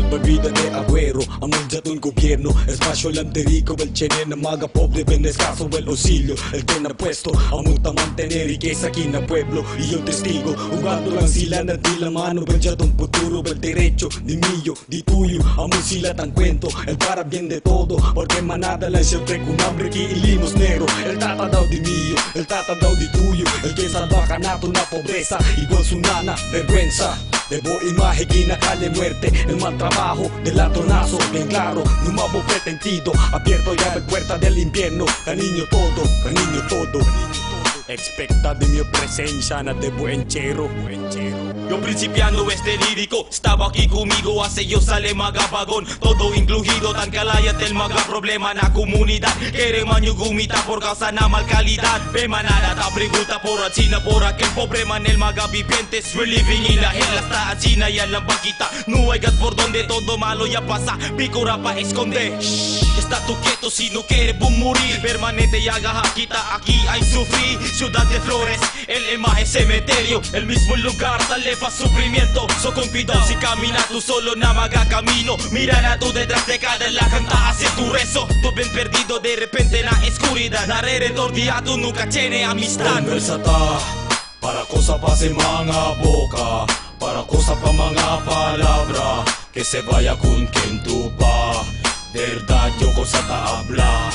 por vida de agüero, amor ya un gobierno, espacio el anterico, el chene maga pobre, ven escaso el auxilio, el que na puesto, amuta mantener riqueza aquí en el pueblo, y yo testigo, jugando lang sila na di la mano, ven ya un futuro, el derecho, di mío, di tuyo, amor sila tan cuento, el para bien de todo, porque manada lang siempre con hambre que ilimos negro, el tata daw di mío, el tata daw di tuyo, el que salva nato na pobreza, igual su nana, vergüenza. Debo imagen que calle muerte, el mal trabajo del atonazo, bien claro, no mabo pretendido, abierto ya la puerta del invierno, cariño todo, cariño todo. Expecta de mi presencia, na de buen chero. Yo principiando este lírico, estaba aquí conmigo hace yo sale magapagón, todo incluido, tan kalayat el maga problema na comunidad, quiere gumita por causa na mal calidad, ve manada ta pregunta por a China, por aquel pobre man el maga vivientes, we're living in la hell hasta a China y a la vaquita, no hay gat por donde todo malo ya pasa, picora pa esconde, está tu quieto si no quiere morir, permanente y haga quita, aquí hay sufrir, ciudad de flores, el imagen cementerio, el mismo lugar, sale pa' sufrimiento, so con cuidado si camina tú solo namaga camino, mira a tú detrás de cada la canta hacia tu rezo, tú bien perdido de repente en la oscuridad, na retordia tú nunca tiene amistad. Conversata, para cosa pase manga boca, para cosa pa manga palabra, que se vaya con quien tú pa, verdad yo cosa ta habla,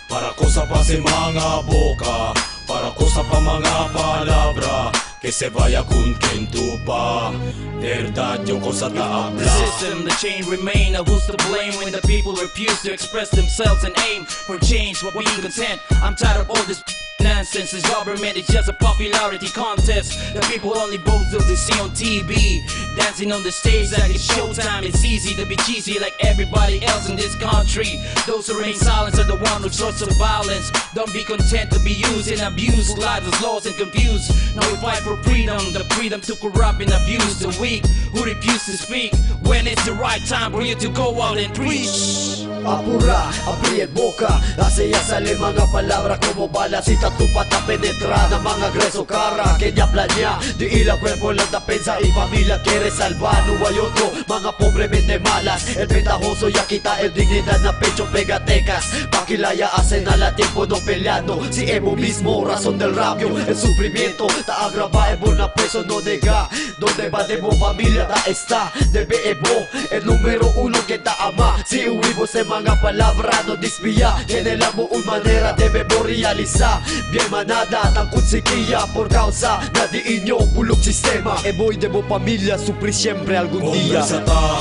para cosa pase manga boca, para cosa pa manga palabra, que se vaya con quien tú pa, verdad yo cosa ta habla. The system, the chain remain, who's to blame when the people refuse to express themselves and aim for change while being content? I'm tired of all this nonsense, this government is just a popularity contest. The people only vote those they see on TV, dancing on the stage like it's showtime. It's easy to be cheesy like everybody else in this country. Those who remain silent are the one who sorts of violence. Don't be content to be used and abused, lives is lost and confused. Now we fight for freedom, the freedom to corrupt and abuse the weak who refuse to speak when it's the right time for you to go out and preach. Apura, abrí el boca, hace ya sale mga palabra como balas y tu pata penetrada, mga agreso cara que ya planea, di ila cuerpo la defensa y familia quiere salvar, no hay otro, mga pobremente malas, el ventajoso ya quita el dignidad na pecho pegatecas, paquilaya hacen a la tiempo no peleando, si emo mismo razón del rabio, el sufrimiento, ta agrava emo na preso no nega, donde va demo familia ta está, debe emo, el número uno que ta ama, si huimos se mga palabra no desvía, tiene la una manera debemos realizar, bien manada tan conseguía por causa na di inyo bulog sistema, emoy demo familia supri siempre algún día. Conversata,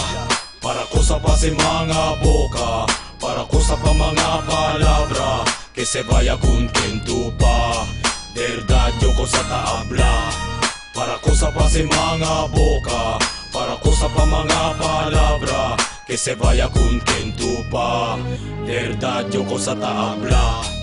para cosa pase mga boca, para cosa pa mga palabra, que se vaya con quien tú pa, verdad yo cosa ta habla, para cosa pase mga boca, para cosa pa mga palabra, que se vaya con quien tú pa, verdad yo cosa ta habla.